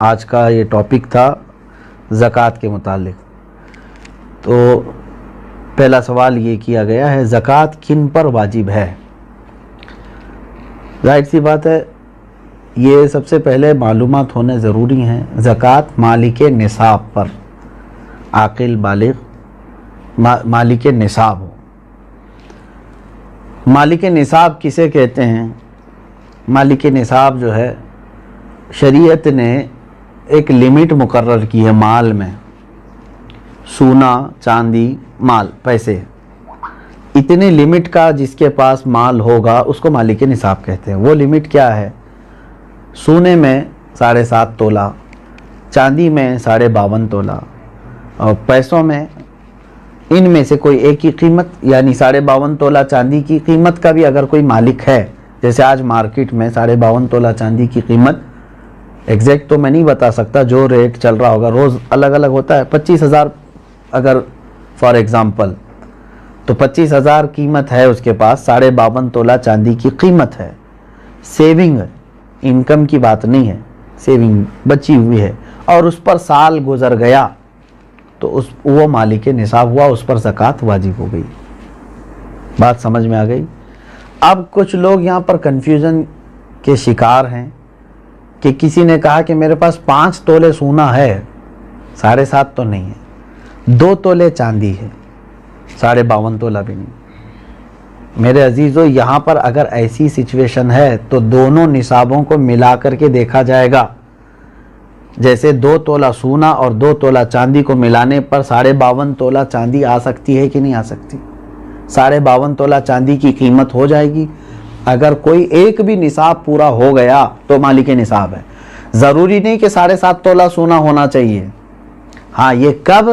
آج کا یہ ٹاپک تھا زکوٰۃ کے متعلق۔ تو پہلا سوال یہ کیا گیا ہے، زکوٰۃ کن پر واجب ہے؟ ظاہر سی بات ہے، یہ سب سے پہلے معلومات ہونے ضروری ہیں۔ زکوٰۃ مالک نصاب پر، عاقل بالغ مالک نصاب ہو۔ مالک نصاب کسے کہتے ہیں؟ مالک نصاب جو ہے، شریعت نے ایک لمٹ مقرر کی ہے مال میں، سونا چاندی مال پیسے، اتنے لمٹ کا جس کے پاس مال ہوگا اس کو مالک نصاب کہتے ہیں۔ وہ لمٹ کیا ہے؟ سونے میں 7.5 تولہ، چاندی میں 52.5 تولہ، اور پیسوں میں ان میں سے کوئی ایک کی قیمت، یعنی 52.5 تولہ چاندی کی قیمت کا بھی اگر کوئی مالک ہے، جیسے آج مارکیٹ میں 52.5 تولہ چاندی کی قیمت ایگزیکٹ تو میں نہیں بتا سکتا، جو ریٹ چل رہا ہوگا روز الگ الگ ہوتا ہے، 25,000 اگر فار ایگزامپل، تو 25,000 قیمت ہے اس کے پاس، 52.5 تولہ چاندی کی قیمت ہے۔ سیونگ انکم کی بات نہیں ہے، سیونگ بچی ہوئی ہے، اور اس پر سال گزر گیا تو وہ مالک نصاب ہوا، اس پر زکوٰۃ واجب ہو گئی۔ بات سمجھ میں آ گئی؟ اب کچھ لوگ یہاں پر کنفیوژن کے شکار ہیں کہ کسی نے کہا کہ میرے پاس 5 تولے سونا ہے، 7.5 تو نہیں ہے، 2 تولے چاندی ہے، 52.5 تولہ بھی نہیں۔ میرے عزیزو، یہاں پر اگر ایسی سچویشن ہے تو دونوں نصابوں کو ملا کر کے دیکھا جائے گا۔ جیسے 2 تولہ سونا اور 2 تولہ چاندی کو ملانے پر 52.5 تولہ چاندی آ سکتی ہے کہ نہیں آ سکتی؟ 52.5 تولہ چاندی کی قیمت ہو جائے گی۔ اگر کوئی ایک بھی نصاب پورا ہو گیا تو مالک نصاب ہے۔ ضروری نہیں کہ 7.5 تولہ سونا ہونا چاہیے۔ ہاں، یہ کب؟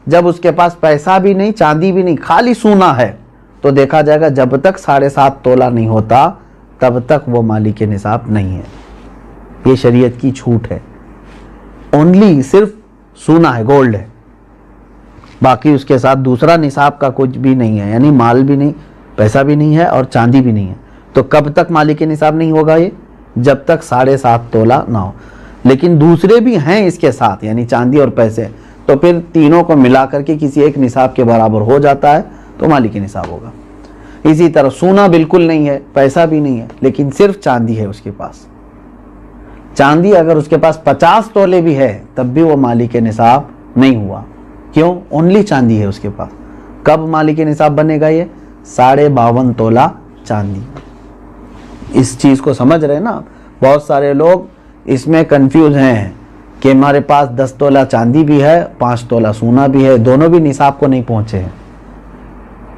جب اس کے پاس پیسہ بھی نہیں، چاندی بھی نہیں، خالی سونا ہے، تو دیکھا جائے گا جب تک 7.5 تولہ نہیں ہوتا تب تک وہ مالک نصاب نہیں ہے۔ یہ شریعت کی چھوٹ ہے۔ اونلی صرف سونا ہے، گولڈ ہے، باقی اس کے ساتھ دوسرا نصاب کا کچھ بھی نہیں ہے، یعنی مال بھی نہیں، پیسہ بھی نہیں ہے اور چاندی بھی نہیں ہے۔ تو کب تک مالک نصاب نہیں ہوگا یہ؟ جب تک 7.5 تولہ نہ ہو۔ لیکن دوسرے بھی ہیں اس کے ساتھ، یعنی چاندی اور پیسے، تو پھر تینوں کو ملا کر کے کسی ایک نصاب کے برابر ہو جاتا ہے تو مالک نصاب ہوگا۔ اسی طرح سونا بالکل نہیں ہے، پیسہ بھی نہیں ہے، لیکن صرف چاندی ہے اس کے پاس۔ چاندی اگر اس کے پاس 50 تولے بھی ہے تب بھی وہ مالک نصاب نہیں ہوا۔ کیوں؟ اونلی چاندی ہے اس کے پاس۔ کب مالک نصاب بنے گا یہ؟ 52.5 تولہ چاندی۔ اس چیز کو سمجھ رہے نا؟ بہت سارے لوگ اس میں کنفیوز ہیں کہ ہمارے پاس 10 تولہ چاندی بھی ہے، 5 تولہ سونا بھی ہے، دونوں بھی نصاب کو نہیں پہنچے ہیں،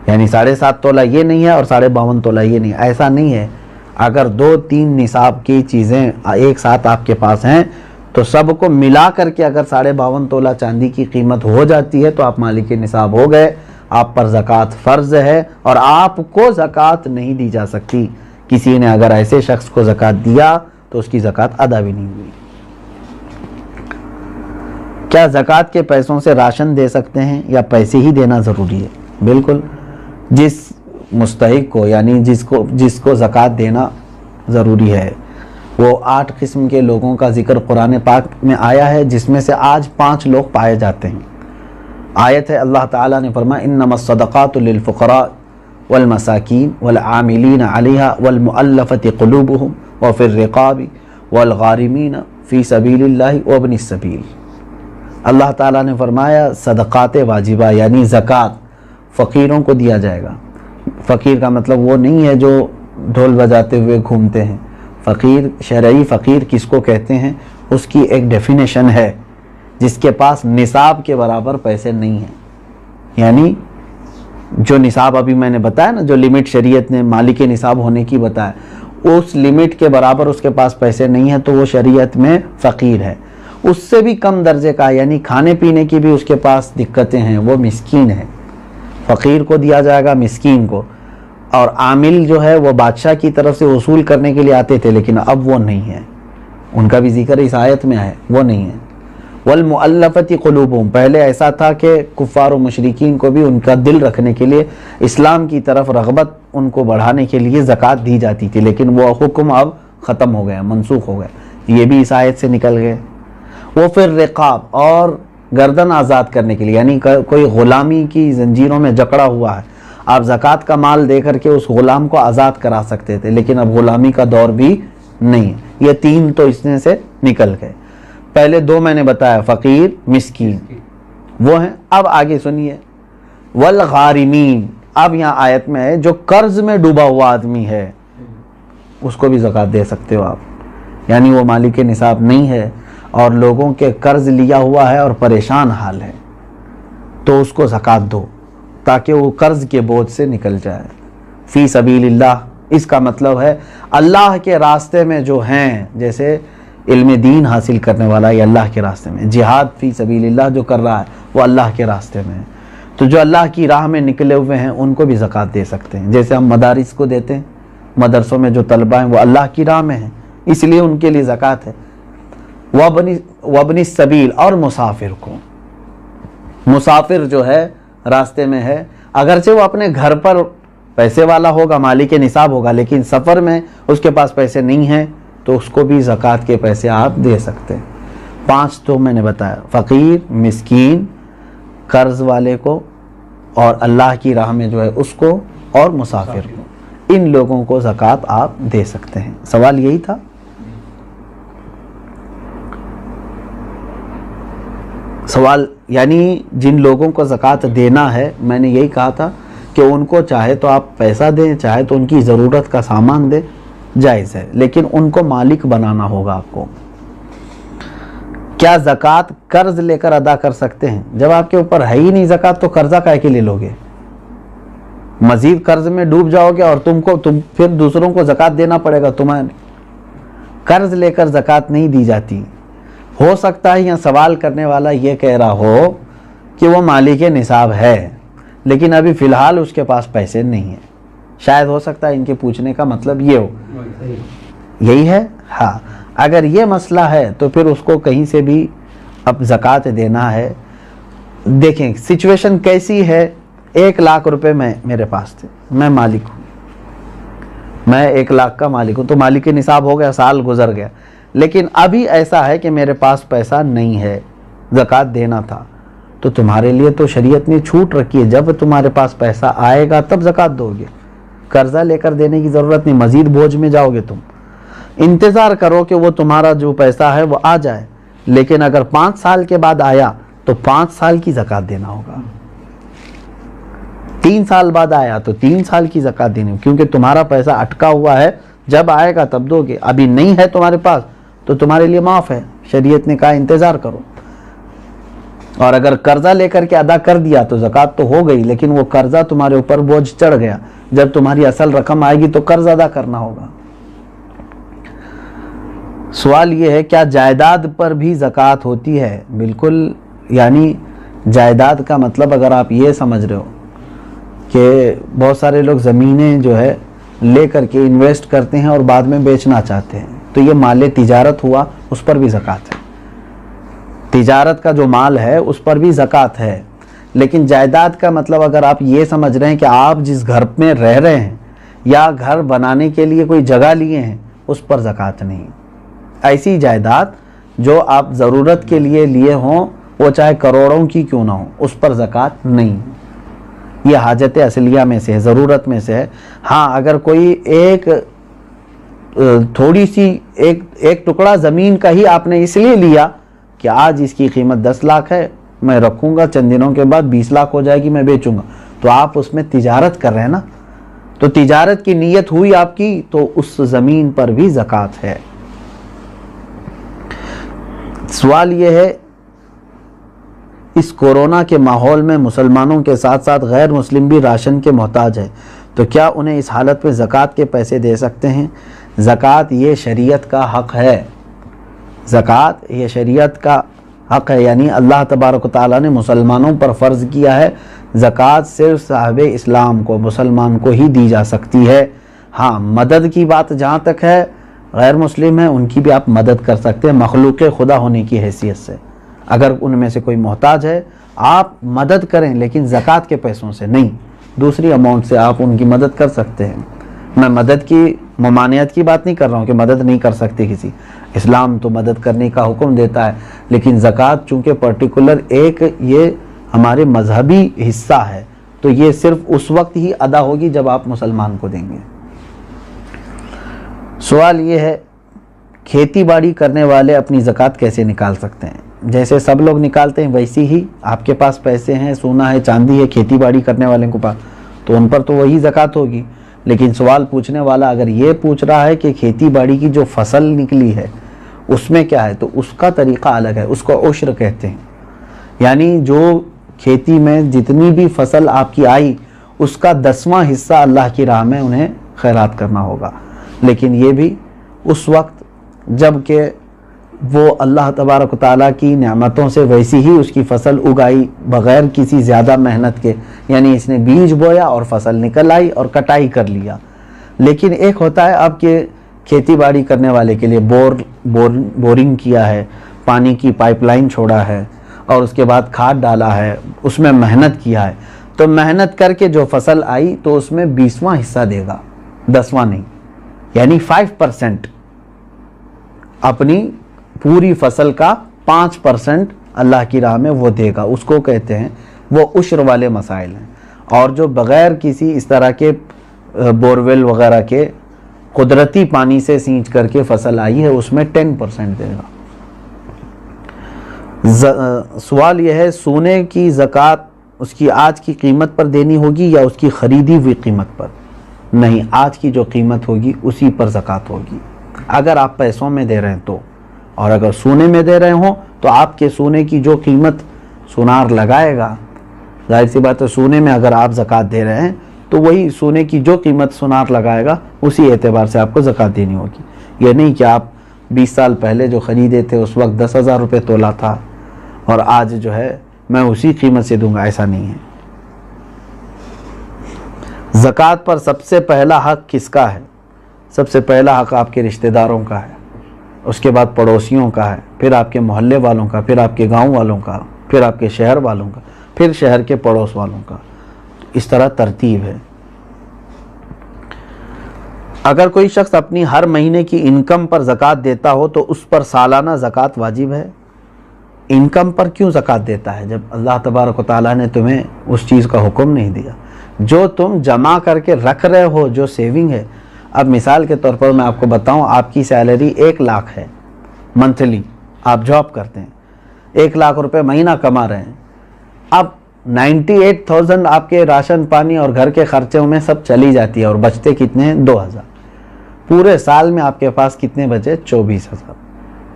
یعنی 7.5 تولہ یہ نہیں ہے اور 52.5 تولہ یہ نہیں ہے۔ ایسا نہیں ہے۔ اگر 2-3 نصاب کی چیزیں ایک ساتھ آپ کے پاس ہیں تو سب کو ملا کر کے اگر 52.5 تولہ چاندی کی قیمت ہو جاتی ہے تو آپ مالک نصاب ہو گئے، آپ پر زکوٰۃ فرض ہے اور آپ کو زکوٰۃ نہیں دی جا سکتی۔ کسی نے اگر ایسے شخص کو زکوٰۃ دیا تو اس کی زکوٰۃ ادا بھی نہیں ہوئی۔ کیا زکوٰۃ کے پیسوں سے راشن دے سکتے ہیں یا پیسے ہی دینا ضروری ہے؟ بالکل، جس مستحق کو، یعنی جس کو زکوٰۃ دینا ضروری ہے، وہ 8 قسم کے لوگوں کا ذکر قرآن پاک میں آیا ہے، جس میں سے آج 5 لوگ پائے جاتے ہیں۔ آیت ہے، اللہ تعالیٰ نے فرمایا انما الصدقات للفقراء والمساکین والعاملین علیہا والمؤلفۃ قلوبہم وفی الرقاب والغارمین فی سبیل اللہ وابن السبیل۔ اللہ تعالیٰ نے فرمایا صدقات واجبہ یعنی زکوٰۃ فقیروں کو دیا جائے گا۔ فقیر کا مطلب وہ نہیں ہے جو ڈھول بجاتے ہوئے گھومتے ہیں۔ فقیر، شرعی فقیر کس کو کہتے ہیں؟ اس کی ایک ڈیفینیشن ہے، جس کے پاس نصاب کے برابر پیسے نہیں ہیں، یعنی جو نصاب ابھی میں نے بتایا نا، جو لمٹ شریعت نے مالک نصاب ہونے کی بتایا، اس لمٹ کے برابر اس کے پاس پیسے نہیں ہیں تو وہ شریعت میں فقیر ہے۔ اس سے بھی کم درجے کا، یعنی کھانے پینے کی بھی اس کے پاس دقتیں ہیں، وہ مسکین ہے۔ فقیر کو دیا جائے گا، مسکین کو۔ اور عامل جو ہے وہ بادشاہ کی طرف سے وصول کرنے کے لیے آتے تھے، لیکن اب وہ نہیں ہے، ان کا بھی ذکر اس آیت میں ہے، وہ نہیں ہے۔ والمؤلفۃ قلوبہم، پہلے ایسا تھا کہ کفار و مشرکین کو بھی ان کا دل رکھنے کے لیے، اسلام کی طرف رغبت ان کو بڑھانے کے لیے زکوٰۃ دی جاتی تھی، لیکن وہ حکم اب ختم ہو گیا، منسوخ ہو گیا، یہ بھی اس آیت سے نکل گئے۔ وہ پھر رقاب اور گردن آزاد کرنے کے لیے، یعنی کوئی غلامی کی زنجیروں میں جکڑا ہوا ہے، آپ زکوٰۃ کا مال دے کر کے اس غلام کو آزاد کرا سکتے تھے، لیکن اب غلامی کا دور بھی نہیں، یہ 3 تو اس میں سے نکل گئے۔ پہلے 2 میں نے بتایا، فقیر، مسکین، وہ ہیں۔ اب آگے سنیے، والغارمین، اب یہاں آیت میں ہے جو قرض میں ڈوبا ہوا آدمی ہے اس کو بھی زکوٰۃ دے سکتے ہو آپ، یعنی وہ مالک نصاب نہیں ہے اور لوگوں کے قرض لیا ہوا ہے اور پریشان حال ہے، تو اس کو زکوٰۃ دو تاکہ وہ قرض کے بوجھ سے نکل جائے۔ فی سبیل اللہ، اس کا مطلب ہے اللہ کے راستے میں جو ہیں، جیسے علم دین حاصل کرنے والا یہ اللہ کے راستے میں، جہاد فی سبیل اللہ جو کر رہا ہے وہ اللہ کے راستے میں ہے، تو جو اللہ کی راہ میں نکلے ہوئے ہیں ان کو بھی زکوٰۃ دے سکتے ہیں، جیسے ہم مدارس کو دیتے ہیں، مدرسوں میں جو طلبہ ہیں وہ اللہ کی راہ میں ہیں، اس لیے ان کے لیے زکوٰۃ ہے۔ وابن السبیل، اور مسافر کو، مسافر جو ہے راستے میں ہے، اگرچہ وہ اپنے گھر پر پیسے والا ہوگا، مالک نصاب ہوگا، لیکن سفر میں اس کے پاس پیسے نہیں ہیں تو اس کو بھی زکوٰۃ کے پیسے آپ دے سکتے ہیں۔ 5 تو میں نے بتایا، فقیر، مسکین، قرض والے کو، اور اللہ کی راہ میں جو ہے اس کو، اور مسافر کو، ان لوگوں کو زکوٰۃ آپ دے سکتے ہیں۔ سوال یہی تھا۔ سوال یعنی جن لوگوں کو زکوٰۃ دینا ہے، میں نے یہی کہا تھا کہ ان کو چاہے تو آپ پیسہ دیں، چاہے تو ان کی ضرورت کا سامان دیں، جائز ہے، لیکن ان کو مالک بنانا ہوگا آپ کو۔ کیا زکوٰۃ قرض لے کر ادا کر سکتے ہیں؟ جب آپ کے اوپر ہے ہی نہیں زکوٰۃ تو قرضہ کائے کے لے لوگے؟ مزید قرض میں ڈوب جاؤ گے اور تم پھر دوسروں کو زکوٰۃ دینا پڑے گا تمہیں۔ قرض لے کر زکوٰۃ نہیں دی جاتی۔ ہو سکتا ہے یہاں سوال کرنے والا یہ کہہ رہا ہو کہ وہ مالک نصاب ہے لیکن ابھی فی الحال اس کے پاس پیسے نہیں ہیں، شاید ہو سکتا ہے ان کے پوچھنے کا مطلب یہ ہو، یہی ہے۔ ہاں، اگر یہ مسئلہ ہے تو پھر اس کو کہیں سے بھی اب زکوٰۃ دینا ہے۔ دیکھیں سچویشن کیسی ہے، 1 لاکھ روپے میرے پاس تھے، میں مالک ہوں، میں 1 لاکھ کا مالک ہوں، تو مالک نصاب ہو گیا، سال گزر گیا، لیکن ابھی ایسا ہے کہ میرے پاس پیسہ نہیں ہے، زکوٰۃ دینا تھا، تو تمہارے لیے تو شریعت نے چھوٹ رکھی ہے، جب تمہارے پاس پیسہ آئے گا تب زکوٰۃ دو گے، قرضہ لے کر دینے کی ضرورت نہیں، مزید بوجھ میں جاؤ گے تم۔ انتظار کرو کہ وہ تمہارا جو پیسہ ہے وہ آ جائے، لیکن اگر 5 سال کے بعد آیا تو 5 سال کی زکوٰۃ دینا ہوگا، 3 سال بعد آیا تو 3 سال کی زکوٰۃ دینی، کیونکہ تمہارا پیسہ اٹکا ہوا ہے، جب آئے گا تب دو گے، ابھی نہیں ہے تمہارے پاس تو تمہارے لیے معاف ہے، شریعت نے کہا انتظار کرو۔ اور اگر قرضہ لے کر کے ادا کر دیا تو زکوٰۃ تو ہو گئی، لیکن وہ قرضہ تمہارے اوپر بوجھ چڑھ گیا، جب تمہاری اصل رقم آئے گی تو قرض ادا کرنا ہوگا۔ سوال یہ ہے کیا جائیداد پر بھی زکوٰۃ ہوتی ہے؟ بالکل، یعنی جائیداد کا مطلب اگر آپ یہ سمجھ رہے ہو کہ بہت سارے لوگ زمینیں جو ہے لے کر کے انویسٹ کرتے ہیں اور بعد میں بیچنا چاہتے ہیں، تو یہ مال تجارت ہوا، اس پر بھی زکوٰۃ ہے، تجارت کا جو مال ہے اس پر بھی زکوٰۃ ہے۔ لیکن جائیداد کا مطلب اگر آپ یہ سمجھ رہے ہیں کہ آپ جس گھر میں رہ رہے ہیں یا گھر بنانے کے لیے کوئی جگہ لیے ہیں، اس پر زکوٰۃ نہیں۔ ایسی جائیداد جو آپ ضرورت کے لیے لیے ہوں، وہ چاہے کروڑوں کی کیوں نہ ہو، اس پر زکوٰۃ نہیں، یہ حاجت اصلیہ میں سے ہے، ضرورت میں سے ہے۔ ہاں، اگر کوئی ایک تھوڑی سی ایک ٹکڑا زمین کا ہی آپ نے اس لیے لیا کہ آج اس کی قیمت 10 لاکھ ہے، میں رکھوں گا، چند دنوں کے بعد 20 لاکھ ہو جائے گی، میں بیچوں گا، تو آپ اس میں تجارت کر رہے ہیں نا، تو تجارت کی نیت ہوئی آپ کی، تو اس زمین پر بھی زکوٰۃ ہے۔ سوال یہ ہے اس کورونا کے ماحول میں مسلمانوں کے ساتھ ساتھ غیر مسلم بھی راشن کے محتاج ہے، تو کیا انہیں اس حالت میں زکوٰۃ کے پیسے دے سکتے ہیں؟ زکوٰۃ یہ شریعت کا حق ہے، زکوٰۃ یہ شریعت کا حق ہے، یعنی اللہ تبارک و تعالیٰ نے مسلمانوں پر فرض کیا ہے، زکوٰۃ صرف صاحب اسلام کو، مسلمان کو ہی دی جا سکتی ہے۔ ہاں، مدد کی بات جہاں تک ہے، غیر مسلم ہیں ان کی بھی آپ مدد کر سکتے ہیں مخلوق خدا ہونے کی حیثیت سے، اگر ان میں سے کوئی محتاج ہے آپ مدد کریں، لیکن زکوٰۃ کے پیسوں سے نہیں، دوسری اماؤنٹ سے آپ ان کی مدد کر سکتے ہیں۔ میں مدد کی ممانعت کی بات نہیں کر رہا ہوں کہ مدد نہیں کر سکتے کسی، اسلام تو مدد کرنے کا حکم دیتا ہے، لیکن زکوٰۃ چونکہ پرٹیکولر ایک یہ ہمارے مذہبی حصہ ہے تو یہ صرف اس وقت ہی ادا ہوگی جب آپ مسلمان کو دیں گے۔ سوال یہ ہے کھیتی باڑی کرنے والے اپنی زکوٰۃ کیسے نکال سکتے ہیں؟ جیسے سب لوگ نکالتے ہیں ویسی ہی آپ کے پاس پیسے ہیں، سونا ہے، چاندی ہے، کھیتی باڑی کرنے والے کے پاس، تو ان پر تو وہی زکوٰۃ ہوگی۔ لیکن سوال پوچھنے والا اگر یہ پوچھ رہا ہے کہ کھیتی باڑی کی جو فصل نکلی ہے اس میں کیا ہے، تو اس کا طریقہ الگ ہے، اس کو عشر کہتے ہیں۔ یعنی جو کھیتی میں جتنی بھی فصل آپ کی آئی اس کا 10واں حصہ اللہ کی راہ میں انہیں خیرات کرنا ہوگا، لیکن یہ بھی اس وقت جب کہ وہ اللہ تبارک و تعالیٰ کی نعمتوں سے ویسی ہی اس کی فصل اگائی بغیر کسی زیادہ محنت کے، یعنی اس نے بیج بویا اور فصل نکل آئی اور کٹائی کر لیا۔ لیکن ایک ہوتا ہے اب کہ کھیتی باڑی کرنے والے کے لیے بورنگ کیا ہے، پانی کی پائپ لائن چھوڑا ہے اور اس کے بعد کھاد ڈالا ہے، اس میں محنت کیا ہے، تو محنت کر کے جو فصل آئی تو اس میں 20واں حصہ دے گا، 10واں نہیں، یعنی 5%، اپنی پوری فصل کا 5% اللہ کی راہ میں وہ دے گا، اس کو کہتے ہیں وہ عشر والے مسائل ہیں۔ اور جو بغیر کسی اس طرح کے بورویل وغیرہ کے قدرتی پانی سے سینچ کر کے فصل آئی ہے اس میں 10% دے گا۔ سوال یہ ہے سونے کی زکوٰۃ اس کی آج کی قیمت پر دینی ہوگی یا اس کی خریدی ہوئی قیمت پر؟ نہیں، آج کی جو قیمت ہوگی اسی پر زکوٰۃ ہوگی، اگر آپ پیسوں میں دے رہے ہیں تو، اور اگر سونے میں دے رہے ہوں تو آپ کے سونے کی جو قیمت سونار لگائے گا، ظاہر سی بات ہے سونے میں اگر آپ زکوٰۃ دے رہے ہیں تو وہی سونے کی جو قیمت سونار لگائے گا اسی اعتبار سے آپ کو زکوٰۃ دینی ہوگی۔ یہ نہیں کہ آپ 20 سال پہلے جو خریدے تھے اس وقت 10,000 روپے تولہ تھا اور آج جو ہے میں اسی قیمت سے دوں گا، ایسا نہیں ہے۔ زکوٰۃ پر سب سے پہلا حق کس کا ہے؟ سب سے پہلا حق آپ کے رشتہ داروں کا ہے، اس کے بعد پڑوسیوں کا ہے، پھر آپ کے محلے والوں کا، پھر آپ کے گاؤں والوں کا، پھر آپ کے شہر والوں کا، پھر شہر کے پڑوس والوں کا، اس طرح ترتیب ہے۔ اگر کوئی شخص اپنی ہر مہینے کی انکم پر زکوٰۃ دیتا ہو تو اس پر سالانہ زکوٰۃ واجب ہے؟ انکم پر کیوں زکوٰۃ دیتا ہے جب اللہ تبارک و تعالیٰ نے تمہیں اس چیز کا حکم نہیں دیا؟ جو تم جمع کر کے رکھ رہے ہو، جو سیونگ ہے، اب مثال کے طور پر میں آپ کو بتاؤں، آپ کی سیلری 1 لاکھ ہے منتھلی، آپ جاب کرتے ہیں، 1 لاکھ روپے مہینہ کما رہے ہیں، اب 98,000 آپ کے راشن پانی اور گھر کے خرچوں میں سب چلی جاتی ہے اور بچتے کتنے ہیں؟ 2,000۔ پورے سال میں آپ کے پاس کتنے بچے؟ 24,000۔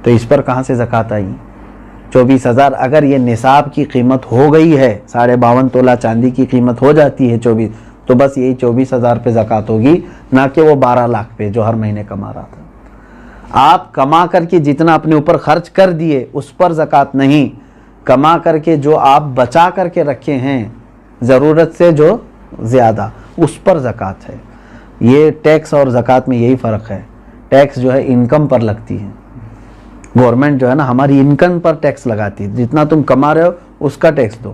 تو اس پر کہاں سے زکوٰۃ آئی؟ 24,000 اگر یہ نصاب کی قیمت ہو گئی ہے، 52.5 تولہ چاندی کی قیمت ہو جاتی ہے 24، تو بس یہی 24,000 پہ زکوٰۃ ہوگی، نہ کہ وہ 12 لاکھ پہ جو ہر مہینے کما رہا تھا۔ آپ کما کر کے جتنا اپنے اوپر خرچ کر دیے اس پر زکوٰۃ نہیں، کما کر کے جو آپ بچا کر کے رکھے ہیں ضرورت سے جو زیادہ، اس پر زکوٰۃ ہے۔ یہ ٹیکس اور زکوٰۃ میں یہی فرق ہے، ٹیکس جو ہے انکم پر لگتی ہے، گورنمنٹ جو ہے نا ہماری انکم پر ٹیکس لگاتی ہے، جتنا تم کما رہے ہو اس کا ٹیکس دو،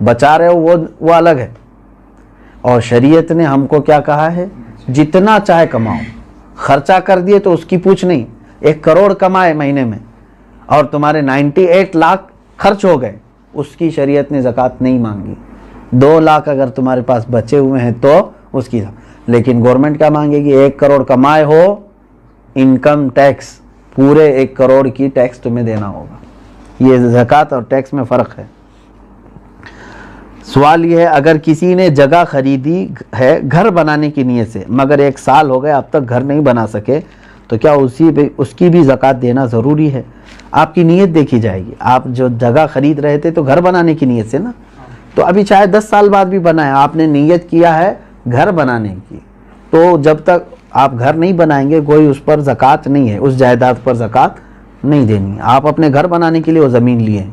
بچا رہے ہو وہ الگ ہے۔ اور شریعت نے ہم کو کیا کہا ہے؟ جتنا چاہے کماؤ، خرچہ کر دیے تو اس کی پوچھ نہیں۔ 1 کروڑ کمائے مہینے میں اور تمہارے 98 لاکھ خرچ ہو گئے، اس کی شریعت نے زکوٰۃ نہیں مانگی۔ 2 لاکھ اگر تمہارے پاس بچے ہوئے ہیں تو اس کی، لیکن گورنمنٹ کیا مانگے گی؟ 1 کروڑ کمائے ہو، انکم ٹیکس پورے 1 کروڑ کی ٹیکس تمہیں دینا ہوگا۔ یہ زکوٰۃ اور ٹیکس میں فرق ہے۔ سوال یہ ہے اگر کسی نے جگہ خریدی ہے گھر بنانے کی نیت سے مگر 1 سال ہو گئے اب تک گھر نہیں بنا سکے تو کیا اس کی بھی زکوٰۃ دینا ضروری ہے؟ آپ کی نیت دیکھی جائے گی۔ آپ جو جگہ خرید رہے تھے تو گھر بنانے کی نیت سے نا، تو ابھی چاہے 10 سال بعد بھی بنائے، آپ نے نیت کیا ہے گھر بنانے کی، تو جب تک آپ گھر نہیں بنائیں گے کوئی اس پر زکوٰۃ نہیں ہے، اس جائیداد پر زکوٰۃ نہیں دینی۔ آپ اپنے گھر بنانے کے لیے وہ زمین لیے ہیں۔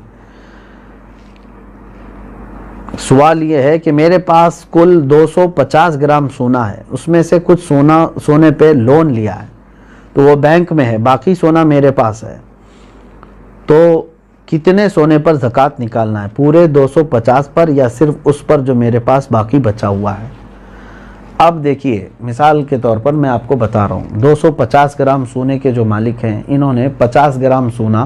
سوال یہ ہے کہ میرے پاس کل 250 گرام سونا ہے، اس میں سے کچھ سونے پہ لون لیا ہے تو وہ بینک میں ہے، باقی سونا میرے پاس ہے، تو کتنے سونے پر زکوٰۃ نکالنا ہے؟ پورے 250 پر یا صرف اس پر جو میرے پاس باقی بچا ہوا ہے؟ اب دیکھیے مثال کے طور پر میں آپ کو بتا رہا ہوں، 250 گرام سونے کے جو مالک ہیں انہوں نے 50 گرام سونا